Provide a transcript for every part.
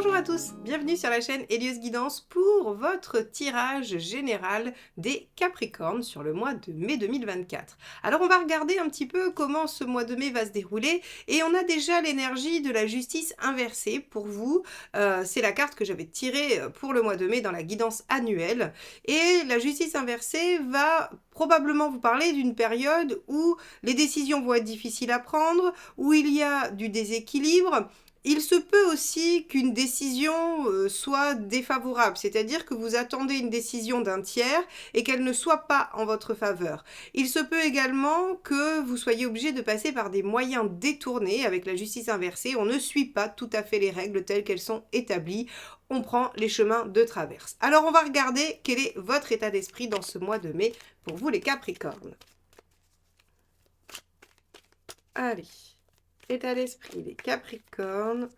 Bonjour à tous, bienvenue sur la chaîne Hélios Guidance pour votre tirage général des Capricornes sur le mois de mai 2024. Alors on va regarder un petit peu comment ce mois de mai va se dérouler et on a déjà l'énergie de la justice inversée pour vous. C'est la carte que j'avais tirée pour le mois de mai dans la guidance annuelle et la justice inversée va probablement vous parler d'une période où les décisions vont être difficiles à prendre, où il y a du déséquilibre. Il se peut aussi qu'une décision soit défavorable, c'est-à-dire que vous attendez une décision d'un tiers et qu'elle ne soit pas en votre faveur. Il se peut également que vous soyez obligé de passer par des moyens détournés avec la justice inversée. On ne suit pas tout à fait les règles telles qu'elles sont établies. On prend les chemins de traverse. Alors on va regarder quel est votre état d'esprit dans ce mois de mai pour vous les Capricornes. Allez. État d'esprit des Capricornes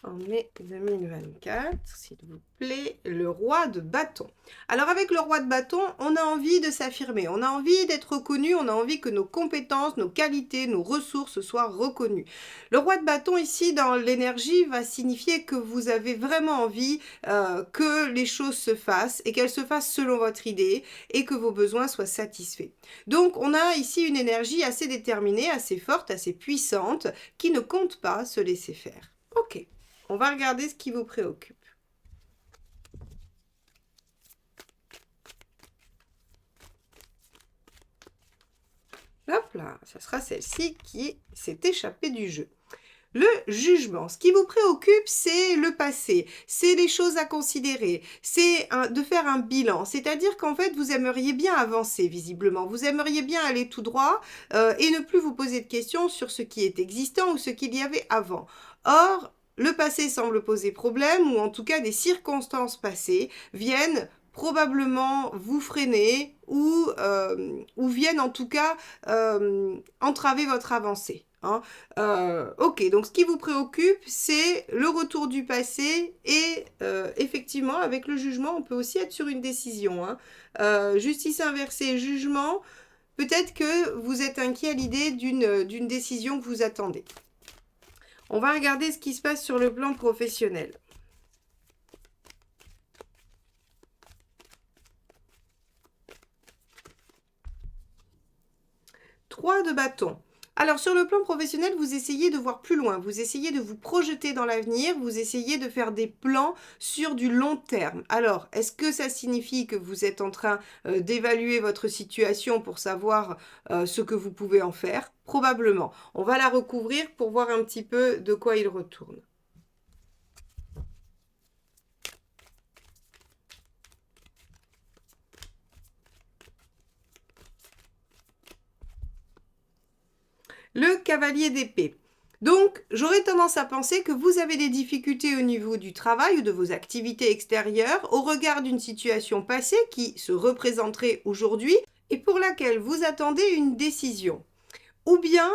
en mai 2024, s'il vous plaît, le roi de bâton. Alors avec le roi de bâton, on a envie de s'affirmer, on a envie d'être reconnu, on a envie que nos compétences, nos qualités, nos ressources soient reconnues. Le roi de bâton ici dans l'énergie va signifier que vous avez vraiment envie que les choses se fassent et qu'elles se fassent selon votre idée et que vos besoins soient satisfaits. Donc on a ici une énergie assez déterminée, assez forte, assez puissante qui ne compte pas se laisser faire. Ok. On va regarder ce qui vous préoccupe. Hop là, ça sera celle-ci qui s'est échappée du jeu. Le jugement. Ce qui vous préoccupe, c'est le passé, c'est les choses à considérer, c'est de faire un bilan. C'est-à-dire qu'en fait, vous aimeriez bien avancer, visiblement. Vous aimeriez bien aller tout droit et ne plus vous poser de questions sur ce qui est existant ou ce qu'il y avait avant. Or, le passé semble poser problème, ou en tout cas des circonstances passées viennent probablement vous freiner ou viennent en tout cas entraver votre avancée. Hein. Ok, donc ce qui vous préoccupe, c'est le retour du passé et effectivement, avec le jugement, on peut aussi être sur une décision. Hein. Justice inversée, jugement, peut-être que vous êtes inquiet à l'idée d'une décision que vous attendez. On va regarder ce qui se passe sur le plan professionnel. Trois de bâton. Alors, sur le plan professionnel, vous essayez de voir plus loin, vous essayez de vous projeter dans l'avenir, vous essayez de faire des plans sur du long terme. Alors, est-ce que ça signifie que vous êtes en train d'évaluer votre situation pour savoir ce que vous pouvez en faire? Probablement. On va la recouvrir pour voir un petit peu de quoi il retourne. Le cavalier d'épée. Donc, j'aurais tendance à penser que vous avez des difficultés au niveau du travail ou de vos activités extérieures au regard d'une situation passée qui se représenterait aujourd'hui et pour laquelle vous attendez une décision. Ou bien,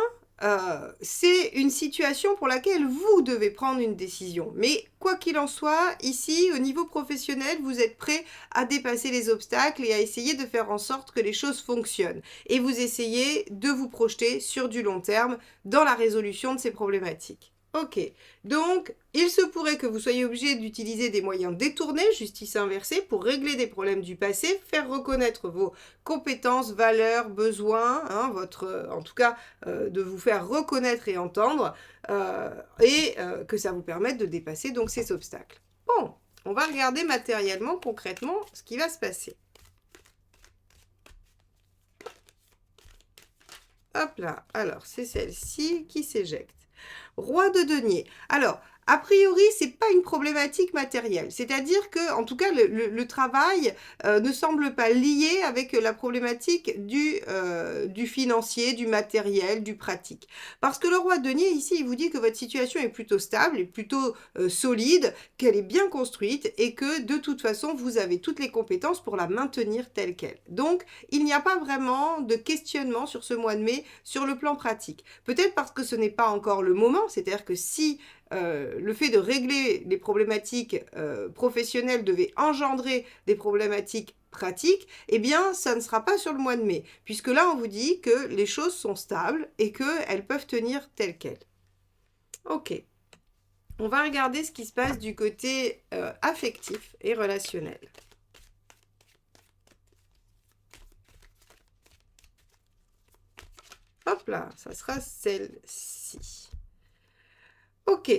c'est une situation pour laquelle vous devez prendre une décision. Mais quoi qu'il en soit, ici, au niveau professionnel, vous êtes prêt à dépasser les obstacles et à essayer de faire en sorte que les choses fonctionnent. Et vous essayez de vous projeter sur du long terme dans la résolution de ces problématiques. Ok, donc il se pourrait que vous soyez obligé d'utiliser des moyens détournés, justice inversée, pour régler des problèmes du passé, faire reconnaître vos compétences, valeurs, besoins, hein, en tout cas de vous faire reconnaître et entendre, que ça vous permette de dépasser donc ces obstacles. Bon, on va regarder matériellement, concrètement, ce qui va se passer. Hop là, alors c'est celle-ci qui s'éjecte. Roi de denier. Alors, a priori, c'est pas une problématique matérielle. C'est-à-dire que, en tout cas, le travail ne semble pas lié avec la problématique du financier, du matériel, du pratique. Parce que le roi de denier, ici, il vous dit que votre situation est plutôt stable, est plutôt solide, qu'elle est bien construite et que, de toute façon, vous avez toutes les compétences pour la maintenir telle qu'elle. Donc, il n'y a pas vraiment de questionnement sur ce mois de mai sur le plan pratique. Peut-être parce que ce n'est pas encore le moment, c'est-à-dire que si le fait de régler les problématiques professionnelles devait engendrer des problématiques pratiques, eh bien, ça ne sera pas sur le mois de mai, puisque là, on vous dit que les choses sont stables et qu'elles peuvent tenir telles quelles. Ok. on va regarder ce qui se passe du côté affectif et relationnel. Hop là, ça sera celle-ci. Ok.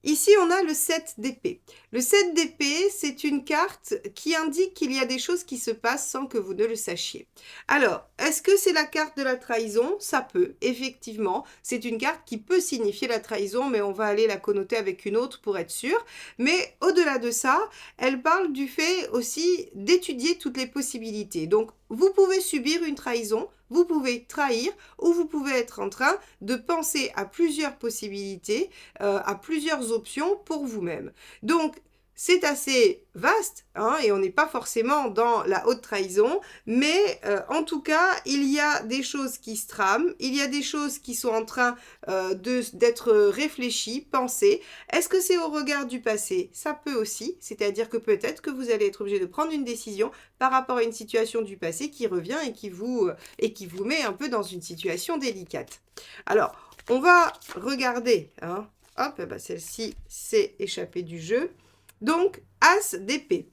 Ici, on a le 7 d'épée. Le 7 d'épée, c'est une carte qui indique qu'il y a des choses qui se passent sans que vous ne le sachiez. Alors, est-ce que c'est la carte de la trahison? Ça peut, effectivement. C'est une carte qui peut signifier la trahison, mais on va aller la connoter avec une autre pour être sûr. Mais au-delà de ça, elle parle du fait aussi d'étudier toutes les possibilités. Donc, vous pouvez subir une trahison, vous pouvez trahir, ou vous pouvez être en train de penser à plusieurs possibilités, à plusieurs options pour vous-même. Donc, c'est assez vaste, hein, et on n'est pas forcément dans la haute trahison, mais en tout cas, il y a des choses qui se trament, il y a des choses qui sont en train d'être réfléchies, pensées. Est-ce que c'est au regard du passé? Ça peut aussi, c'est-à-dire que peut-être que vous allez être obligé de prendre une décision par rapport à une situation du passé qui revient et qui vous met un peu dans une situation délicate. Alors, on va regarder, hein. Hop, ben celle-ci s'est échappée du jeu. Donc, As d'épée.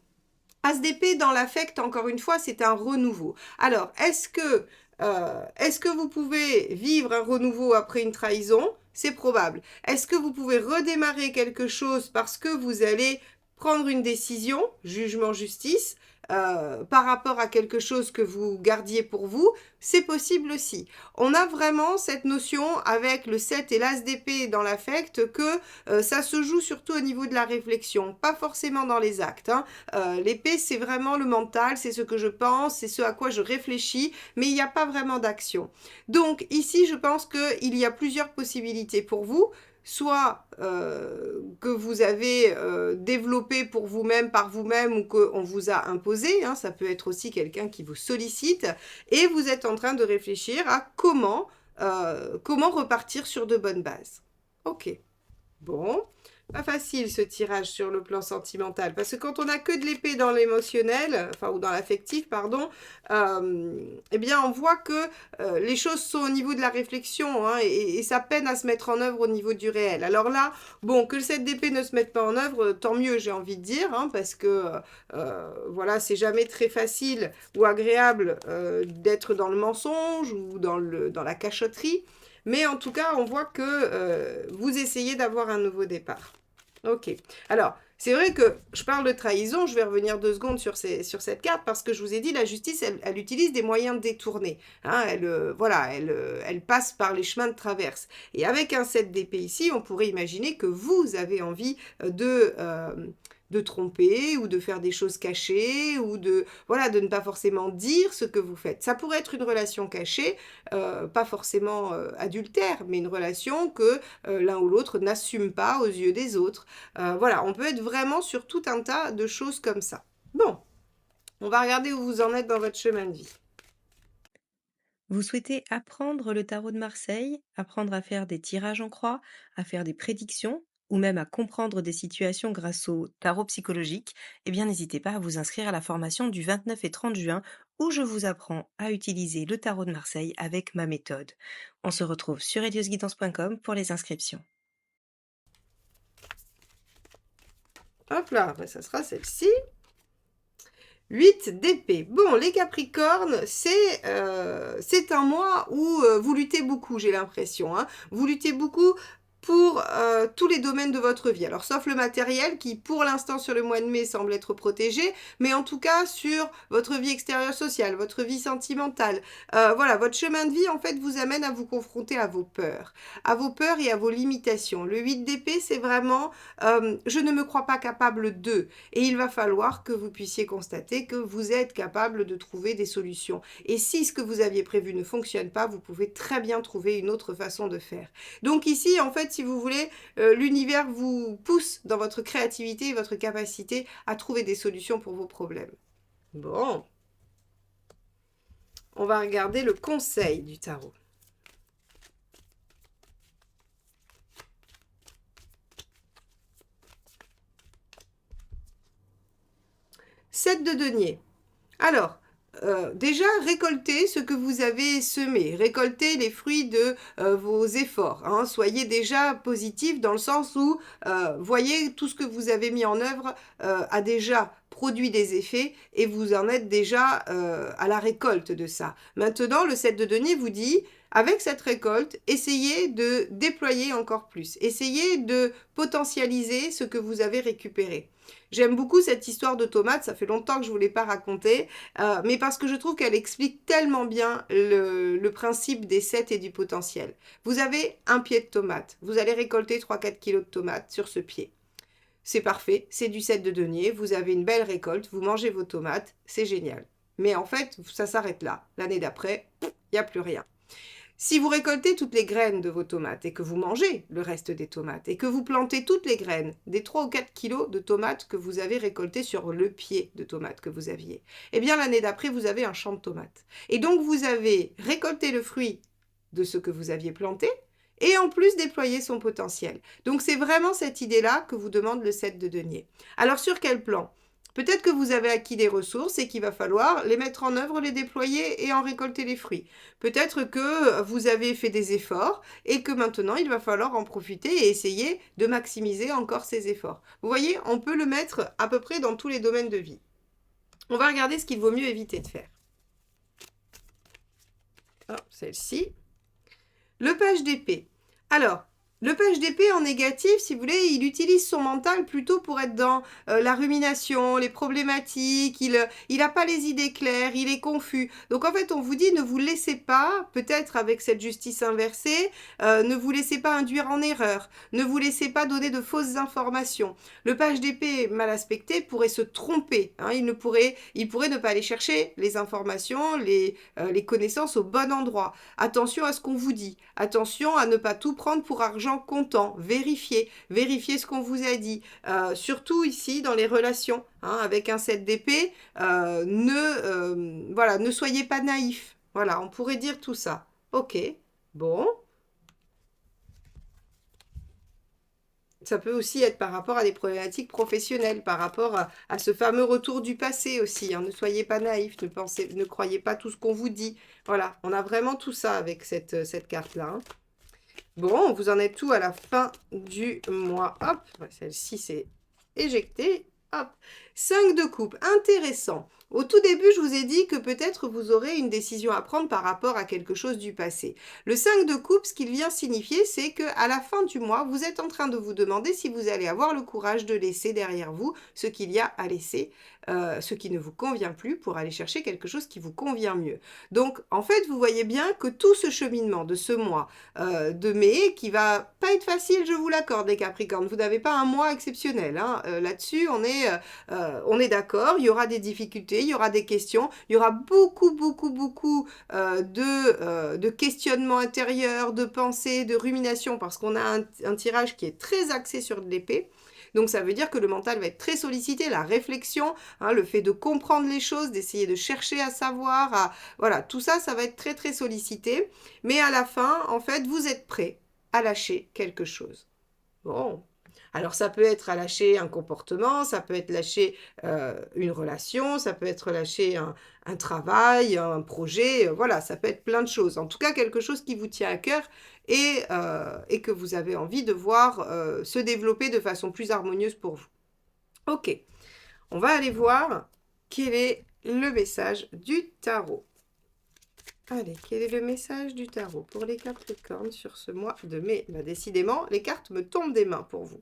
As d'épée dans l'affect, encore une fois, c'est un renouveau. Alors, est-ce que vous pouvez vivre un renouveau après une trahison? C'est probable. Est-ce que vous pouvez redémarrer quelque chose parce que vous allez prendre une décision, jugement, justice, par rapport à quelque chose que vous gardiez pour vous? C'est possible aussi. On a vraiment cette notion avec le 7 et l'As d'épée dans l'affect que ça se joue surtout au niveau de la réflexion, pas forcément dans les actes, hein. L'épée, c'est vraiment le mental, c'est ce que je pense, c'est ce à quoi je réfléchis, mais il n'y a pas vraiment d'action. Donc ici, je pense qu'il y a plusieurs possibilités pour vous. Soit que vous avez développé pour vous-même, par vous-même, ou qu'on vous a imposé, hein, ça peut être aussi quelqu'un qui vous sollicite, et vous êtes en train de réfléchir à comment repartir sur de bonnes bases. Ok, bon, pas facile ce tirage sur le plan sentimental, parce que quand on n'a que de l'épée dans l'émotionnel, enfin, ou dans l'affectif, pardon, eh bien, on voit que les choses sont au niveau de la réflexion, hein, et ça peine à se mettre en œuvre au niveau du réel. Alors là, bon, que le 7 d'épée ne se mette pas en œuvre, tant mieux, j'ai envie de dire, hein, parce que, voilà, c'est jamais très facile ou agréable d'être dans le mensonge ou dans la cachotterie. Mais en tout cas, on voit que vous essayez d'avoir un nouveau départ. Ok. Alors, c'est vrai que je parle de trahison, je vais revenir 2 secondes sur cette carte, parce que je vous ai dit, la justice, elle utilise des moyens détournés. Hein, elle passe par les chemins de traverse. Et avec un 7 d'épée ici, on pourrait imaginer que vous avez envie de tromper, ou de faire des choses cachées, ou de ne pas forcément dire ce que vous faites. Ça pourrait être une relation cachée, pas forcément adultère, mais une relation que l'un ou l'autre n'assume pas aux yeux des autres. Voilà, on peut être vraiment sur tout un tas de choses comme ça. Bon, on va regarder où vous en êtes dans votre chemin de vie. Vous souhaitez apprendre le tarot de Marseille, apprendre à faire des tirages en croix, à faire des prédictions ou même à comprendre des situations grâce au tarot psychologique? Eh bien, n'hésitez pas à vous inscrire à la formation du 29 et 30 juin où je vous apprends à utiliser le tarot de Marseille avec ma méthode. On se retrouve sur eliosguidance.com pour les inscriptions. Hop là, ça sera celle-ci. 8 d'épée. Bon, les Capricornes, c'est un mois où vous luttez beaucoup, j'ai l'impression, hein. Vous luttez beaucoup pour tous les domaines de votre vie. Alors, sauf le matériel qui, pour l'instant, sur le mois de mai, semble être protégé, mais en tout cas, sur votre vie extérieure sociale, votre vie sentimentale, voilà, votre chemin de vie, en fait, vous amène à vous confronter à vos peurs et à vos limitations. Le 8 d'épée, c'est vraiment je ne me crois pas capable de, et il va falloir que vous puissiez constater que vous êtes capable de trouver des solutions. Et si ce que vous aviez prévu ne fonctionne pas, vous pouvez très bien trouver une autre façon de faire. Donc ici, en fait, si vous voulez, l'univers vous pousse dans votre créativité et votre capacité à trouver des solutions pour vos problèmes. Bon. On va regarder le conseil du tarot. Sept de denier. Alors, déjà, récoltez ce que vous avez semé, récoltez les fruits de vos efforts. Hein. Soyez déjà positif dans le sens où, voyez, tout ce que vous avez mis en œuvre a déjà produit des effets et vous en êtes déjà à la récolte de ça. Maintenant, le 7 de denier vous dit, avec cette récolte, essayez de déployer encore plus, essayez de potentialiser ce que vous avez récupéré. J'aime beaucoup cette histoire de tomates, ça fait longtemps que je ne vous l'ai pas racontée, mais parce que je trouve qu'elle explique tellement bien le principe des 7 et du potentiel. Vous avez un pied de tomate, vous allez récolter 3-4 kilos de tomates sur ce pied. C'est parfait, c'est du 7 de denier, vous avez une belle récolte, vous mangez vos tomates, c'est génial. Mais en fait, ça s'arrête là. L'année d'après, il n'y a plus rien. Si vous récoltez toutes les graines de vos tomates et que vous mangez le reste des tomates et que vous plantez toutes les graines des 3 ou 4 kilos de tomates que vous avez récoltées sur le pied de tomates que vous aviez, eh bien l'année d'après, vous avez un champ de tomates. Et donc vous avez récolté le fruit de ce que vous aviez planté et en plus déployer son potentiel. Donc c'est vraiment cette idée-là que vous demande le 7 de denier. Alors sur quel plan ? Peut-être que vous avez acquis des ressources et qu'il va falloir les mettre en œuvre, les déployer et en récolter les fruits. Peut-être que vous avez fait des efforts et que maintenant il va falloir en profiter et essayer de maximiser encore ces efforts. Vous voyez, on peut le mettre à peu près dans tous les domaines de vie. On va regarder ce qu'il vaut mieux éviter de faire. Oh, celle-ci. Le page d'épée. Alors, le page d'épée en négatif, si vous voulez, il utilise son mental plutôt pour être dans la rumination, les problématiques, il n'a pas les idées claires, il est confus. Donc en fait, on vous dit, ne vous laissez pas, peut-être avec cette justice inversée, ne vous laissez pas induire en erreur, ne vous laissez pas donner de fausses informations. Le page d'épée mal aspecté pourrait se tromper, hein, il pourrait ne pas aller chercher les informations, les connaissances au bon endroit. Attention à ce qu'on vous dit, attention à ne pas tout prendre pour argent comptant, vérifiez ce qu'on vous a dit. Surtout ici dans les relations, hein, avec un 7 d'épée, ne soyez pas naïf. Voilà, on pourrait dire tout ça. Ok, bon. Ça peut aussi être par rapport à des problématiques professionnelles, par rapport à ce fameux retour du passé aussi. Hein. Ne soyez pas naïf, ne croyez pas tout ce qu'on vous dit. Voilà, on a vraiment tout ça avec cette carte-là. Hein. Bon, vous en êtes tout à la fin du mois. Hop, celle-ci c'est éjecté. Hop, 5 de coupe, intéressant. Au tout début, je vous ai dit que peut-être vous aurez une décision à prendre par rapport à quelque chose du passé. Le 5 de coupe, ce qu'il vient signifier, c'est qu'à la fin du mois, vous êtes en train de vous demander si vous allez avoir le courage de laisser derrière vous ce qu'il y a à laisser, ce qui ne vous convient plus, pour aller chercher quelque chose qui vous convient mieux. Donc, en fait, vous voyez bien que tout ce cheminement de ce mois de mai, qui va pas être facile, je vous l'accorde, les Capricornes. Vous n'avez pas un mois exceptionnel. Hein. Là-dessus, on est d'accord. Il y aura des difficultés, il y aura des questions, il y aura beaucoup de questionnements intérieurs, de pensées, de ruminations, parce qu'on a un tirage qui est très axé sur de l'épée. Donc ça veut dire que le mental va être très sollicité, la réflexion, hein, le fait de comprendre les choses, d'essayer de chercher à savoir, voilà, tout ça, ça va être très très sollicité. Mais à la fin, en fait, vous êtes prêt à lâcher quelque chose. Bon. Alors ça peut être à lâcher un comportement, ça peut être lâcher une relation, ça peut être lâcher un travail, un projet, voilà, ça peut être plein de choses. En tout cas, quelque chose qui vous tient à cœur et que vous avez envie de voir se développer de façon plus harmonieuse pour vous. Ok, on va aller voir quel est le message du tarot. Allez, quel est le message du tarot pour les Capricornes sur ce mois de mai? Bah, décidément, les cartes me tombent des mains pour vous.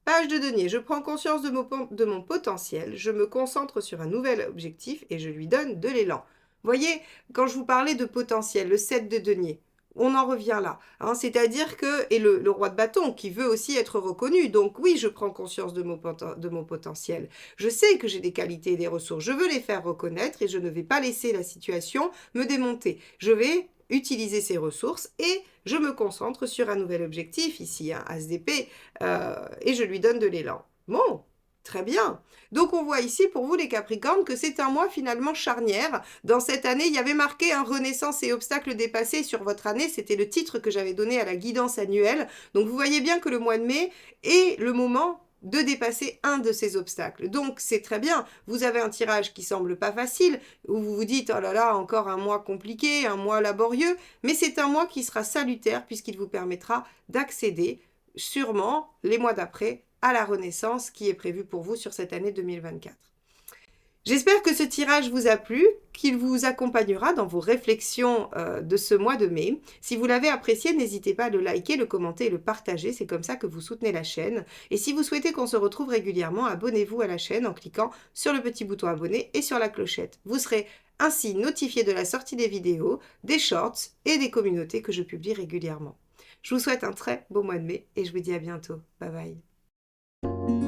Page de denier, je prends conscience de mon potentiel, je me concentre sur un nouvel objectif et je lui donne de l'élan. Voyez, quand je vous parlais de potentiel, le 7 de denier, on en revient là. Hein, c'est-à-dire que, et le roi de bâton qui veut aussi être reconnu, donc oui, je prends conscience de mon potentiel. Je sais que j'ai des qualités et des ressources, je veux les faire reconnaître et je ne vais pas laisser la situation me démonter. Je vais utiliser ces ressources et je me concentre sur un nouvel objectif, ici un As d'épée, et je lui donne de l'élan. Bon, très bien. Donc on voit ici pour vous les Capricornes que c'est un mois finalement charnière. Dans cette année, il y avait marqué un renaissance et obstacles dépassés sur votre année. C'était le titre que j'avais donné à la guidance annuelle. Donc vous voyez bien que le mois de mai est le moment de dépasser un de ces obstacles. Donc c'est très bien, vous avez un tirage qui semble pas facile, où vous vous dites oh là là, encore un mois compliqué, un mois laborieux, mais c'est un mois qui sera salutaire puisqu'il vous permettra d'accéder sûrement les mois d'après à la renaissance qui est prévue pour vous sur cette année 2024. J'espère que ce tirage vous a plu, qu'il vous accompagnera dans vos réflexions de ce mois de mai. Si vous l'avez apprécié, n'hésitez pas à le liker, le commenter et le partager, c'est comme ça que vous soutenez la chaîne. Et si vous souhaitez qu'on se retrouve régulièrement, abonnez-vous à la chaîne en cliquant sur le petit bouton abonner et sur la clochette. Vous serez ainsi notifié de la sortie des vidéos, des shorts et des communautés que je publie régulièrement. Je vous souhaite un très beau mois de mai et je vous dis à bientôt. Bye bye.